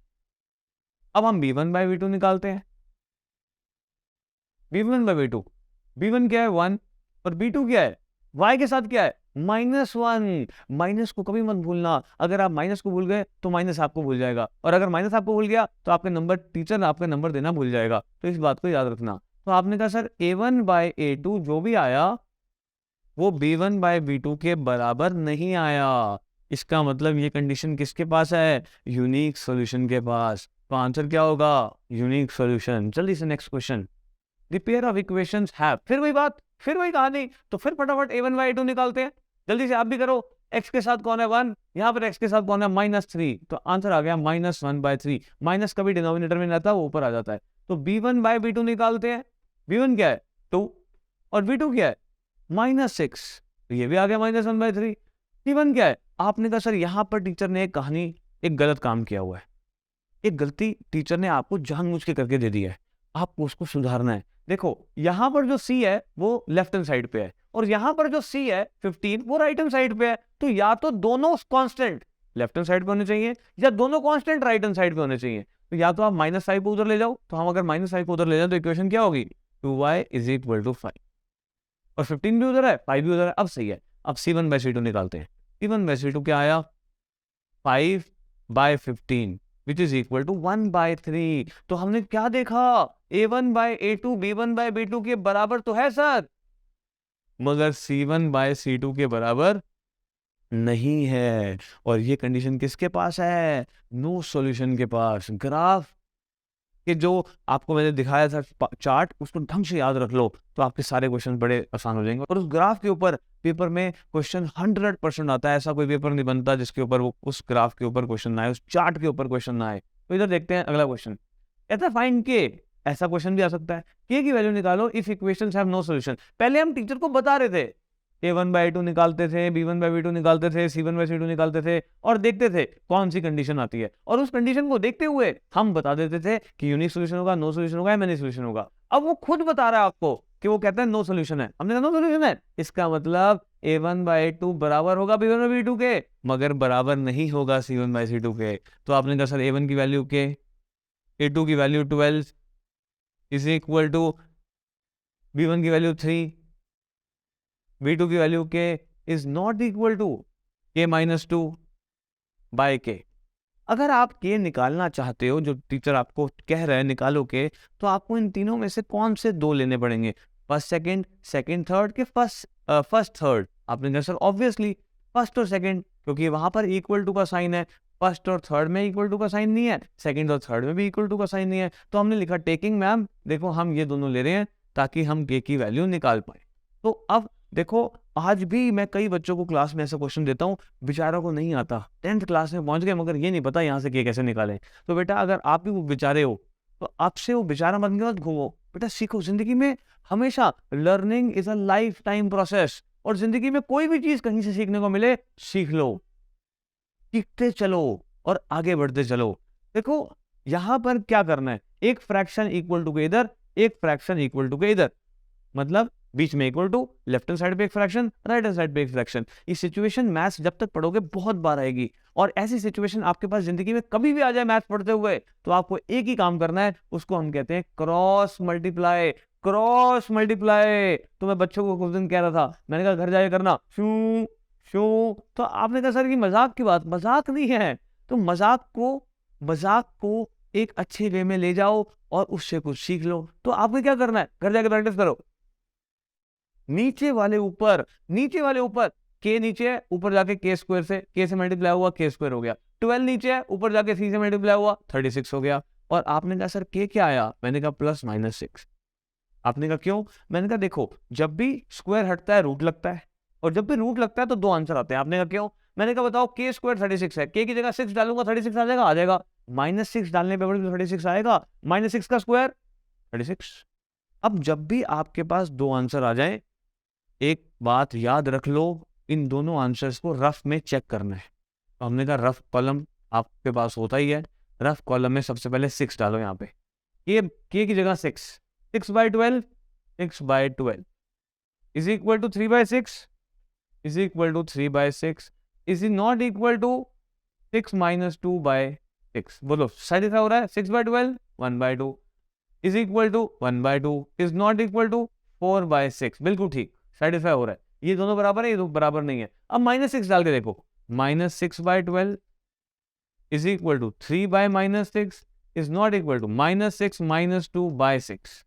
अब हम b1 बाय b2 निकालते हैं, b1 बाय b2, b1 क्या है 1 और b2 क्या है, y के साथ क्या है -1। माइनस को कभी मत भूलना, अगर आप माइनस को भूल गए तो माइनस आपको भूल जाएगा, और अगर माइनस आपको भूल गया तो आपके नंबर, टीचर आपके नंबर देना भूल जाएगा। तो इस बात को याद रखना। तो आपने कहा सर a1 बाय a2 जो भी आया वो b1 बाय b2 के बराबर नहीं आया, इसका मतलब ये कंडीशन किसके पास है, यूनिक सॉल्यूशन के पास। तो आंसर क्या होगा, यूनिक सॉल्यूशन। जल्दी से next question, the pair of equations have, फिर वही बात, फिर वही कहानी, तो फिर फटाफट a1 by a2 निकालते हैं, जल्दी से आप भी करो। x के साथ कौन है 1, यहाँ पर x के साथ कौन है -3, तो आंसर आ गया -1/3। माइनस कभी डिनोमिनेटर में रहता है, वो ऊपर आ जाता है। तो b1 by b2 निकालते हैं, b1 क्या है 2 और b2 क्या है -6, तो ये भी आ गया -1/3। c1 क्या है, आपने कहा सर यहाँ पर टीचर ने एक कहानी, एक गलत काम किया हुआ है, एक गलती टीचर ने आपको जानबूझ के करके दे दी है, आपको उसको सुधारना है। देखो यहाँ पर जो c है वो लेफ्ट हैंड साइड पे है, और यहाँ पर जो c है 15 वो राइट हैंड साइड पे है, तो या तो दोनों कांस्टेंट लेफ्ट हैंड साइड पे होने चाहिए, या दोनों कांस्टेंट राइट हैंड साइड पे होने चाहिए। तो या तो आप -5 को उधर ले जाओ, तो हम अगर -5 को उधर ले जाए तो इक्वेशन क्या होगी, 2y = 5, और 15 भी उधर है, 5 भी उधर है। अब सही है, अब c1/c2 निकालते हैं। c1/c2 क्या आया 5/15 विच इज इक्वल टू 1/3। तो हमने क्या देखा, a1 by a2 b1 by b2 के बराबर तो है सर, मगर c1 by c2 के बराबर नहीं है। और ये कंडीशन किसके पास है, नो सॉल्यूशन के पास। ग्राफ कि जो आपको मैंने दिखाया था चार्ट, उसको ढंग से याद रख लो तो आपके सारे क्वेश्चन बड़े आसान हो जाएंगे। और उस ग्राफ के ऊपर पेपर में क्वेश्चन 100% आता है, ऐसा कोई पेपर नहीं बनता जिसके ऊपर वो उस ग्राफ के ऊपर क्वेश्चन ना आए, उस चार्ट के ऊपर क्वेश्चन ना आए। तो इधर देखते हैं अगला क्वेश्चन, कहता है फाइंड के, ऐसा क्वेश्चन भी आ सकता है, के की वैल्यू निकालो if equations have no solution. पहले हम टीचर को बता रहे थे, a1 by a2 निकालते थे, b1 by b2 निकालते थे, c1 by c2 निकालते थे, और देखते थे कौन सी कंडीशन आती है, और उस कंडीशन को देखते हुए हम बता देते थे कि यूनिक सोल्यूशन होगा, नो सोल्यूशन होगा, मैनी सोल्यूशन होगा। अब वो खुद बता रहा है आपको कि वो कहता है नो सोल्यूशन है, हमने कहा नो सोल्यूशन है, इसका मतलब a1 by a2 बराबर होगा b1 by b2 के, मगर बराबर नहीं होगा c1 by c2 के। तो आपने कहा सर a1 की वैल्यू के, a2 की value 12 is equal to b1 की वैल्यू 3, b2 की वैल्यू के is not equal to k-2 by k। अगर आप k निकालना चाहते हो, जो टीचर आपको कह रहे हैं निकालो के, तो आपको इन तीनों में से कौन से दो लेने पड़ेंगे, फर्स्ट सेकंड, सेकंड थर्ड के फर्स्ट थर्ड। आपने कहा सर ऑब्वियसली फर्स्ट और सेकंड, क्योंकि वहां पर इक्वल टू का साइन है, फर्स्ट और थर्ड में इक्वल टू का साइन नहीं है, सेकंड और थर्ड में भी इक्वल टू का साइन नहीं है। तो हमने लिखा टेकिंग मैम, देखो हम ये दोनों ले रहे हैं ताकि हम k की वैल्यू निकाल पाए। तो अब देखो आज भी मैं कई बच्चों को क्लास में ऐसा क्वेश्चन देता हूँ, बेचारों को नहीं आता, 10th क्लास में पहुंच गए मगर ये नहीं पता यहाँ से के कैसे निकालें। तो बेटा अगर आप भी वो बेचारे हो तो आपसे वो बेचारा बन के मत घूमो, बेटा सीखो। जिंदगी में हमेशा learning is a life time process, और जिंदगी में कोई भी चीज कहीं से सीखने को मिले सीख लो, सीखते चलो और आगे बढ़ते चलो। देखो यहाँ पर क्या करना है, एक फ्रैक्शन इक्वल टू के इधर, एक फ्रैक्शन इक्वल टू के इधर, मतलब बीच में equal to, left hand side पे एक फ्रैक्शन, राइट हैंड साइड पे एक फ्रैक्शन। ये सिचुएशन मैथ्स जब तक पढ़ोगे बहुत बार आएगी, और ऐसी सिचुएशन आपके पास जिंदगी में कभी भी आ जाए मैथ्स पढ़ते हुए, तो आपको एक ही काम करना है, उसको हम कहते हैं क्रॉस मल्टीप्लाई। क्रॉस मल्टीप्लाई तो मैं बच्चों को कुछ दिन कह रहा था, मैंने कहा घर जाके करना शू शू, तो आपने कहा सर की मजाक की बात, मजाक नहीं है। तो मजाक को एक अच्छे वे में ले जाओ और उससे कुछ सीख लो। तो आपको क्या करना है, घर जाके प्रैक्टिस करो, नीचे वाले ऊपर के नीचे है, ऊपर जाके के स्क्वायर से, के से मल्टीप्लाई हुआ के स्क्वायर हो गया, 12 नीचे है, ऊपर जाके सी से मल्टीप्लाई हुआ 36 हो गया। और आपने कहा सर के क्या आया, मैंने कहा +-6। आपने कहा क्यों, मैंने कहा देखो जब भी स्क्वायर हटता है रूट लगता है, और जब भी रूट लगता है तो दो आंसर आते हैं। आपने कहा क्यों, मैंने कहा बताओ के स्क्वायर 36 है, के की जगह 6 डालूंगा 36 आ जाएगा, -6 डालने पे 36 आएगा, -6 का स्क्वायर 36। अब जब भी आपके पास दो आंसर आ जाए, एक बात याद रख लो, इन दोनों आंसर्स को रफ में चेक करना है। तो हमने कहा रफ कॉलम आपके पास होता ही है, रफ कॉलम में सबसे पहले 6 डालो यहाँ पे, के की जगह 6/12 is equal to 3/6 is equal to 3/6 is not equal to 6 - 2/6। बोलो साइड हो रहा है, 6/12 1/2 is equal to 1/2 is not equal to 4/6। बिल्कुल ठीक, सेटिस्फाई हो रहा है। ये दोनों बराबर है, ये दोनों बराबर नहीं है। अब -6 डाल के देखो, -6/12 is equal to 3/-6 is not equal to -6 - 2/6।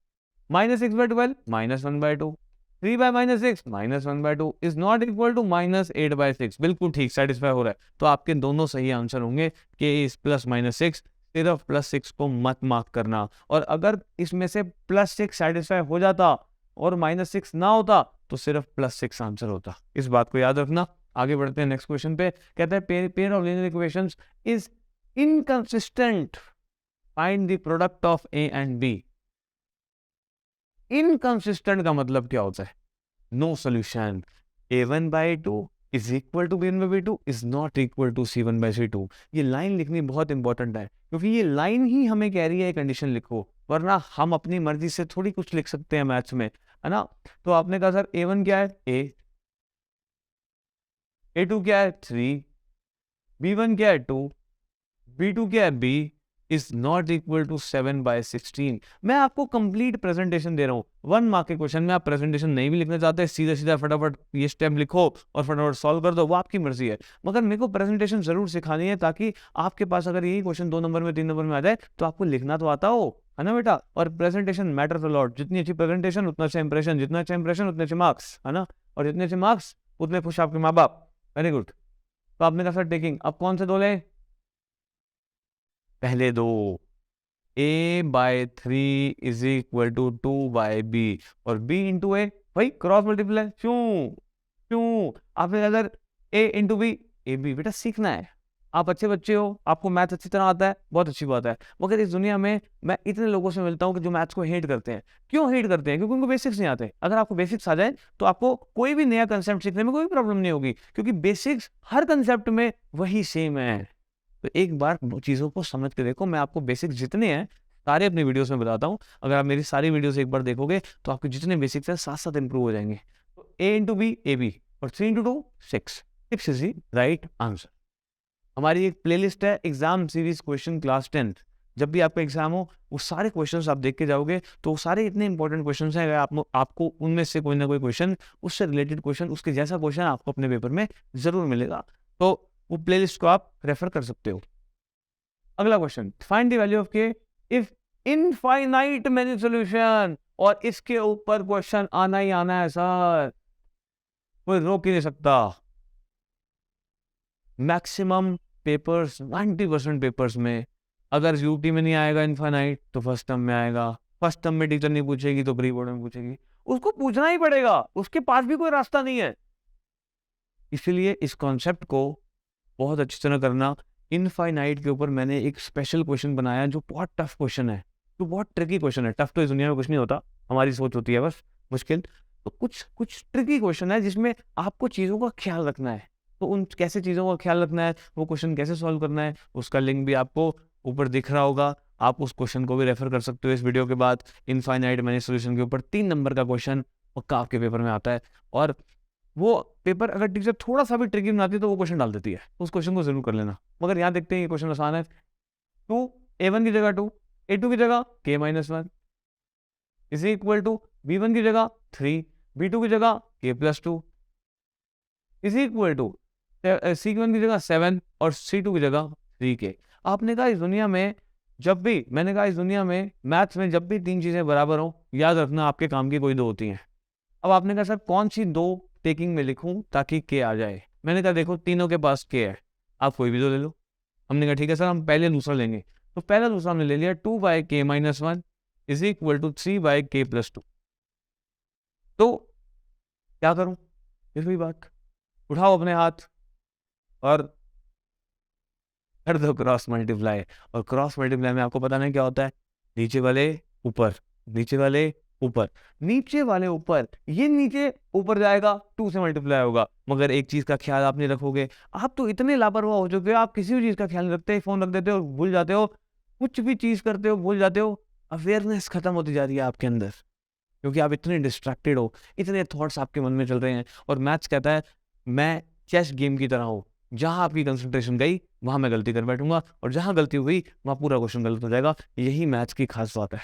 -6/12 -1/2, 3/-6 -1/2 is not equal to -8/6। बिल्कुल ठीक, सेटिस्फाई हो रहा है। तो आपके दोनों सही आंसर होंगे, के इज +-6 सिर्फ +6 को मत मार्क करना, और अगर इसमें से +6 सेटिस्फाई हो जाता और -6 ना होता तो सिर्फ +6 आंसर होता। इस बात को याद रखना। आगे बढ़ते हैं नेक्स्ट क्वेश्चन पे। कहता है pair of linear equations is inconsistent, find the product of a and b. Inconsistent का मतलब क्या होता है? No solution. a1/2 is equal to b1/2 is not equal to c1/c2। ये लाइन लिखनी बहुत इंपॉर्टेंट है, क्योंकि ये लाइन ही हमें कह रही है कंडीशन लिखो, वरना हम अपनी मर्जी से थोड़ी कुछ लिख सकते हैं मैथ्स में, है ना। तो आपने कहा सर a1 क्या है? a, a2 क्या है? 3, b1 क्या है? 2, b2 क्या है? b is not equal to 7/16। मैं आपको कंप्लीट प्रेजेंटेशन दे रहा हूँ 1 मार्क के क्वेश्चन में। आप प्रेजेंटेशन नहीं भी लिखना चाहते, सीधा सीधा फटाफट ये स्टेप लिखो और फटाफट सॉल्व कर दो, वो आपकी मर्जी है, मगर मेरे को प्रेजेंटेशन जरूर सिखानी है, ताकि आपके पास अगर यही क्वेश्चन 2 नंबर में 3 नंबर में आ जाए तो आपको लिखना तो आता हो, है ना बेटा। और प्रेजेंटेशन मैटर्स अ लॉट। जितनी अच्छी प्रेजेंटेशन उतना अच्छा इंप्रेशन, जितना अच्छा इंप्रेशन उतने अच्छे मार्क्स, है ना। और जितने अच्छे मार्क्स उतने खुश आपके माँ बाप। Very good. तो आपने कहा सर टेकिंग, अब कौन से दो ले? पहले दो। a/3 is equal to 2/b और b इंटू ए, भाई क्रॉस मल्टीप्लाई। क्यों क्यों? आपने अगर a into b, a b बेटा सीखना है। आप अच्छे बच्चे हो, आपको मैथ अच्छी तरह आता है, बहुत अच्छी बात है, मगर इस दुनिया में मैं इतने लोगों से मिलता हूँ कि जो मैथ्स को हेट करते हैं। क्यों हेट करते हैं? क्योंकि उनको बेसिक्स नहीं आते। अगर आपको बेसिक्स आ जाए तो आपको कोई भी नया कंसेप्ट सीखने में कोई प्रॉब्लम नहीं होगी, क्योंकि बेसिक्स हर कंसेप्ट में वही सेम है। तो एक बार चीज़ों को समझ के देखो। मैं आपको बेसिक्स जितने हैं सारे अपने वीडियोस में बताता हूँ। अगर आप मेरी सारी वीडियोस एक बार देखोगे तो आपके जितने बेसिक्स हैं साथ साथ इंप्रूव हो जाएंगे। तो a into b a b और 3 into 2 6 6 is the right answer. हमारी एक प्लेलिस्ट है exam series question class 10th। जब भी आपका एग्जाम हो वो सारे क्वेश्चंस आप देख के जाओगे तो वो सारे इतने इंपॉर्टेंट क्वेश्चंस हैं। अगर आपको उनमें से कोई ना कोई क्वेश्चन, उससे रिलेटेड क्वेश्चन, उसके जैसा क्वेश्चन आपको अपने पेपर में जरूर मिलेगा। तो वो प्लेलिस्ट को आप रेफर कर सकते हो। अगला question, find the value of के इफ इनफाइनाइट मेनी सॉल्यूशन। और इसके ऊपर क्वेश्चन आना ही आना है सर, कोई रोक ही नहीं सकता। मैक्सिमम पेपर्स 90% पेपर्स में अगर यूटी में नहीं आएगा इनफाइनाइट तो फर्स्ट टर्म में आएगा। फर्स्ट टर्म में टीचर नहीं पूछेगी तो प्री बोर्ड में पूछेगी, उसको पूछना ही पड़ेगा, उसके पास भी कोई रास्ता नहीं है। इसलिए इस कॉन्सेप्ट को बहुत अच्छी तरह करना। इनफाइनाइट के ऊपर मैंने एक स्पेशल क्वेश्चन बनाया जो बहुत टफ क्वेश्चन है, जो बहुत ट्रिकी क्वेश्चन है। टफ तो इस दुनिया में कुछ नहीं होता, हमारी सोच होती है बस मुश्किल। तो कुछ ट्रिकी क्वेश्चन है जिसमें आपको चीज़ों का ख्याल रखना है। तो उन कैसे चीज़ों का ख्याल रखना है, वो क्वेश्चन कैसे सॉल्व करना है, उसका लिंक भी आपको ऊपर दिख रहा होगा। आप उस क्वेश्चन को भी रेफर कर सकते हो इस वीडियो के बाद। इनफाइनाइट मैनी सॉल्यूशन के ऊपर 3 नंबर का क्वेश्चन पक्का आपके पेपर में आता है। और वो पेपर अगर टीचर थोड़ा सा भी ट्रिकी बनाती है तो वो क्वेश्चन डाल देती है, उस क्वेश्चन को जरूर कर लेना। मगर यहाँ देखते हैं ये क्वेश्चन आसान है। 2 a1 की जगह 2, a2 की जगह k-1 is equal to b1 की जगह 3, b2 की जगह k+2 is equal to c1 की जगह 7 और c2 की जगह 3k। आपने कहा इस दुनिया में जब भी, मैंने कहा इस दुनिया में मैथ्स में जब भी 3 चीजें बराबर हो, याद रखना आपके काम की कोई 2 होती हैं। अब आपने कहा सर कौन सी 2 टेकिंग में लिखूं ताकि के आ जाए? मैंने कहा देखो तीनों के पास के है, आप कोई भी 2 ले लो। हमने कहा ठीक है सर हम पहले दूसरा लेंगे। तो पहला दूसरा हमने ले लिया 2/k-1 is equal to 3/k+2। तो क्या करूं? फिर वही बात, उठाओ अपने हाथ और कर दो क्रॉस मल्टीप्लाई। और क्रॉस मल्टीप्लाई में आपको पता नहीं क्या होता है, नीचे वाले ऊपर, नीचे वाले ऊपर, नीचे वाले ऊपर, ये नीचे ऊपर जाएगा 2 से मल्टीप्लाई होगा। मगर एक चीज का ख्याल आप नहीं रखोगे। आप तो इतने लापरवाह हो चुके हो, आप किसी भी चीज का ख्याल नहीं रखते, फोन रख देते हो, भूल जाते हो, कुछ भी चीज करते हो भूल जाते हो। अवेयरनेस खत्म होती जा रही है आपके अंदर, क्योंकि आप इतने डिस्ट्रैक्टेड हो, इतने थॉट्स आपके मन में चल रहे हैं। और मैथ्स कहता है मैं चेस गेम की तरह हूं, जहां आपकी कंसंट्रेशन गई वहां मैं गलती कर बैठूंगा, और जहां गलती हुई वहां पूरा क्वेश्चन गलत हो जाएगा। यही मैथ्स की खास बात है,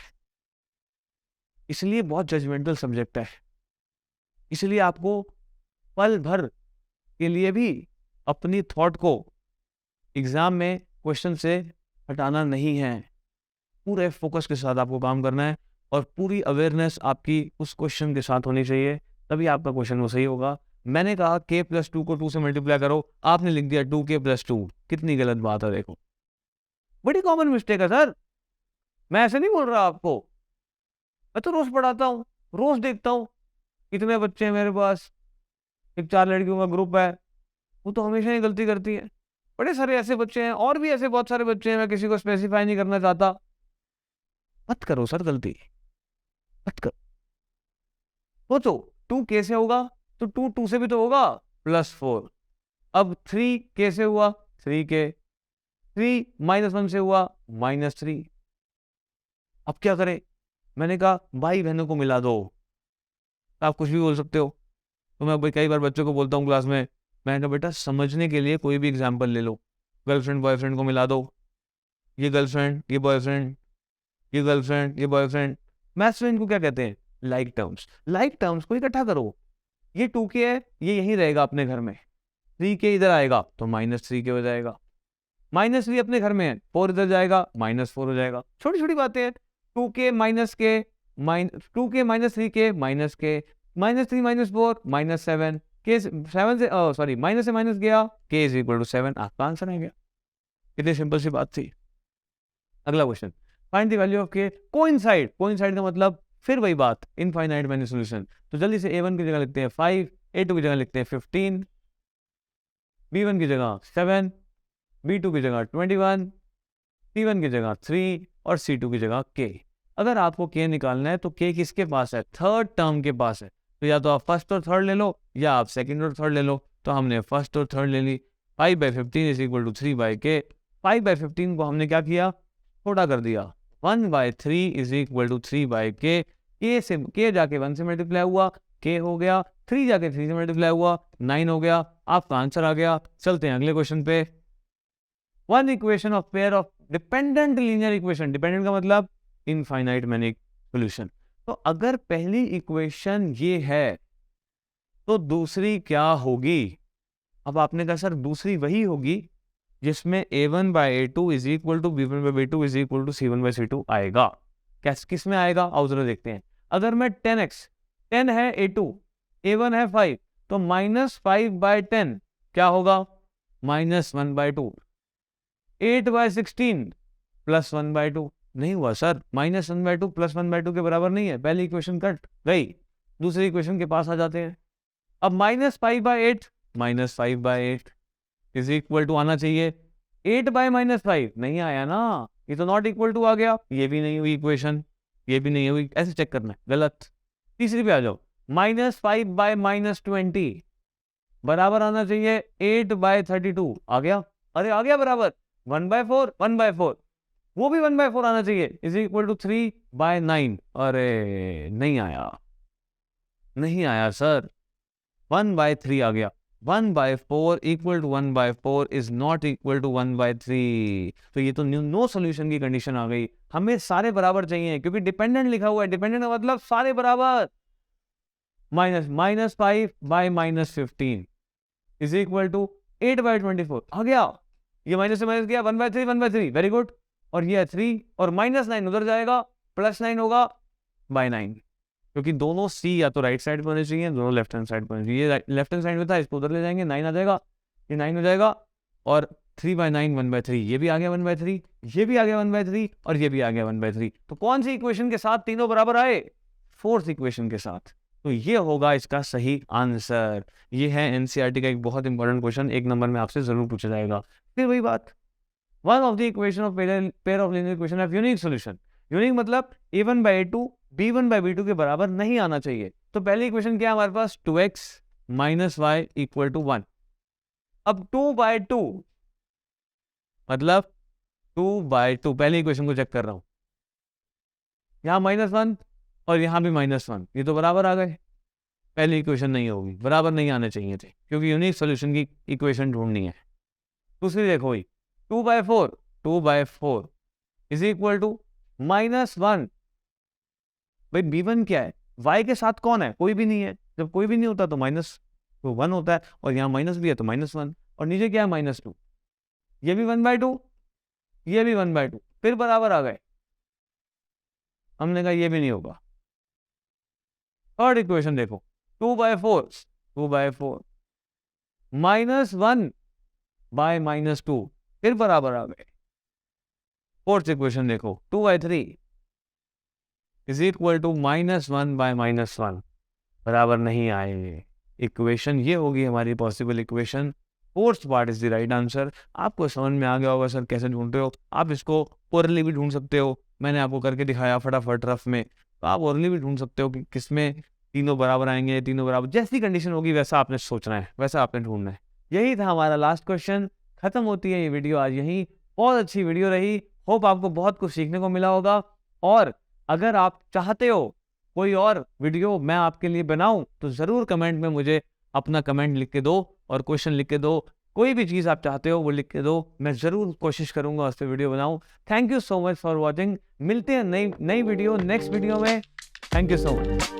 इसलिए बहुत जजमेंटल सब्जेक्ट है। इसलिए आपको पल भर के लिए भी अपनी थॉट को एग्जाम में क्वेश्चन से हटाना नहीं है। पूरे फोकस के साथ आपको काम करना है और पूरी अवेयरनेस आपकी उस क्वेश्चन के साथ होनी चाहिए, तभी आपका क्वेश्चन वो सही होगा। मैंने कहा k+2 को 2 से मल्टीप्लाई करो, आपने लिख दिया 2k+2। कितनी गलत बात है देखो। बड़ी कॉमन मिस्टेक है सर, मैं ऐसे नहीं बोल रहा आपको, मैं तो रोज पढ़ाता हूँ, रोज देखता हूँ कितने बच्चे हैं मेरे पास, एक 4 लड़कियों का ग्रुप है, वो तो हमेशा ही गलती करती है। बड़े सारे ऐसे बच्चे हैं, और भी ऐसे बहुत सारे बच्चे हैं, मैं किसी को स्पेसिफाई नहीं करना चाहता। मत करो सर गलती, मत करो। सोचो 2 कैसे होगा, तो 2 से भी तो होगा, +4। अब 3 कैसे हुआ, 3 के, 3 -1 से हुआ -3। अब क्या करें, मैंने कहा भाई बहनों को मिला दो, आप कुछ भी बोल सकते हो। तो मैं कई बार बच्चों को बोलता हूँ क्लास में, मैंने कहा बेटा समझने के लिए कोई भी एग्जाम्पल ले लो, गर्लफ्रेंड बॉयफ्रेंड को मिला दो, ये गर्लफ्रेंड ये बॉयफ्रेंड, ये गर्लफ्रेंड ये बॉयफ्रेंड। मैथ्स में इनको क्या कहते हैं, लाइक टर्म्स। लाइक टर्म्स को इकट्ठा करो, ये 2k है, ये यहीं रहेगा अपने घर में, 3k इधर आएगा तो -3k हो जाएगा, -3 अपने घर में है, 4 इधर जाएगा -4 हो जाएगा। छोटी छोटी बातें हैं, 2k -k, 2k -3k -k, -3 -4 -7, k 7 से सॉरी माइनस से माइनस गया, k = 7, आपका आंसर आ गया। कितनी सिंपल सी बात थी। अगला question, find the value of k coincide. Coincide का मतलब फिर वही बात, इनफाइनाइट मैनी सॉल्यूशन। तो जल्दी से a1 की जगह लिखते हैं 5, a2 की जगह लिखते हैं 15, b1 की जगह 7, b2 की जगह 21, c1 की जगह 3 और c2 की जगह k। अगर आपको k निकालना है तो k किसके पास है, थर्ड टर्म के पास है। तो या तो आप फर्स्ट और थर्ड ले लो, या आप सेकंड और थर्ड ले लो। तो हमने फर्स्ट और थर्ड ले ली। 5/15 = 3/k। 5/15 को हमने क्या किया, छोटा कर दिया। 1/3 = 3/k। k जाके 1 से मल्टीप्लाई हुआ, k हो गया, 3 जाके 3 से मल्टीप्लाई हुआ, 9 हो गया, आपका आंसर आ गया। चलते हैं अगले क्वेश्चन पे। One equation of pair of dependent linear equation. Dependent का मतलब इनफाइनाइट मैनी सॉल्यूशन। तो अगर पहली इक्वेशन ये है तो दूसरी क्या होगी। अब आपने कहा सर दूसरी वही होगी जिसमें a1/a2 = b1/b2 = c1/c2 आएगा। किस में आएगा, आओ जरा देखते हैं। अगर मैं 10x, 10 है a2, a1 है 5, तो -5/10 क्या होगा, -1/2। 8/16 +1/2 नहीं हुआ सर, -1/2 +1/2 के बराबर नहीं है। पहली इक्वेशन कट गई, दूसरी इक्वेशन के पास आ जाते हैं। अब -5/8 -5/8 = आना चाहिए 8/-5 नहीं आया ना, ये तो नॉट इक्वल टू आ गया, ये भी नहीं हुई इक्वेशन, ये भी नहीं हुई। ऐसे चेक करना है, गलत। तीसरी पे आ जाओ, -5/-20 बराबर आना चाहिए 8/32 आ गया, अरे आ गया बराबर 1/4 1/4, वो भी 1/4 आना चाहिए = 3/9। अरे नहीं आया, नहीं आया सर, 1/3 आ गया। 1/4 = 1/4 इज नॉट इक्वल टू 1/3। तो ये तो नो सॉल्यूशन की कंडीशन आ गई। हमें सारे बराबर चाहिए क्योंकि डिपेंडेंट लिखा हुआ है, डिपेंडेंट का मतलब सारे बराबर। -5/-15 इज इक्वल टू 8/24 आ गया, ये माइनस से माइनस गया, 1/3 1/3, वेरी गुड। और ये 3 और -9 उधर जाएगा, +9 होगा /9, क्योंकि दोनों c या तो राइट साइड पर होने चाहिए, दोनों लेफ्ट हैंड साइड पर होने चाहिए। ये लेफ्ट हैंड साइड में था, इसको उधर ले जाएंगे, 9 आ जाएगा, ये 9 हो जाएगा। और 3/9 1/3, ये भी आ गया 1/3, ये भी आ गया 1/3 और ये भी आ गया 1/3। तो कौन सी इक्वेशन के साथ तीनों बराबर आए, फोर्थ इक्वेशन के साथ। तो ये होगा इसका सही आंसर। ये है एनसीईआरटी का एक बहुत इंपॉर्टेंट क्वेश्चन, 1 नंबर में आपसे जरूर पूछा जाएगा। फिर वही बात, one of the equation of pair of linear equation of unique solution. Unique मतलब a1/a2 b1/b2 के बराबर नहीं आना चाहिए। तो पहली इक्वेशन क्या है हमारे पास, 2x - y = 1। अब 2/2 मतलब 2/2, पहली इक्वेशन को चेक कर रहा हूं, यहां -1 और यहां भी -1, ये तो बराबर आ गए। पहली इक्वेशन नहीं होगी, बराबर नहीं आने चाहिए थे, क्योंकि यूनिक सॉल्यूशन की इक्वेशन ढूंढनी है। दूसरी देखो भाई, 2/4 इज इक्वल टू -1। भाई b1 क्या है, y के साथ कौन है, कोई भी नहीं है। जब कोई भी नहीं होता तो -1 होता है, और यहाँ माइनस भी है तो -1, और नीचे क्या है -2, ये भी 1/2, ये भी 1/2, फिर बराबर आ गए। हमने कहा ये भी नहीं होगा। थर्ड इक्वेशन देखो, 2/4 -1/-2, फिर बराबर आ गए। फोर्थ इक्वेशन देखो, 2/3 इज इक्वल टू -1 बाय -1 बराबर नहीं आए। इक्वेशन ये होगी हमारी possible equation. Fourth part is the right answer. आपको समझ में आ गया होगा सर कैसे ढूंढते हो। आप इसको ओरली भी ढूंढ सकते हो, मैंने आपको करके दिखाया फटाफट रफ में। तो आप ओरली भी ढूंढ सकते हो कि किसमें तीनों बराबर आएंगे, तीनों बराबर, जैसी कंडीशन होगी वैसा आपने सोचना है, वैसा आपने ढूंढना है। यही था हमारा लास्ट क्वेश्चन। खत्म होती है ये वीडियो आज यहीं। बहुत अच्छी वीडियो रही, होप आपको बहुत कुछ सीखने को मिला होगा। और अगर आप चाहते हो कोई और वीडियो मैं आपके लिए बनाऊं तो ज़रूर कमेंट में मुझे अपना कमेंट लिख के दो और क्वेश्चन लिख के दो। कोई भी चीज़ आप चाहते हो वो लिख के दो, मैं ज़रूर कोशिश करूंगा उस पर वीडियो बनाऊं। Thank you so much for watching. मिलते हैं नई वीडियो नेक्स्ट वीडियो में। Thank you so much.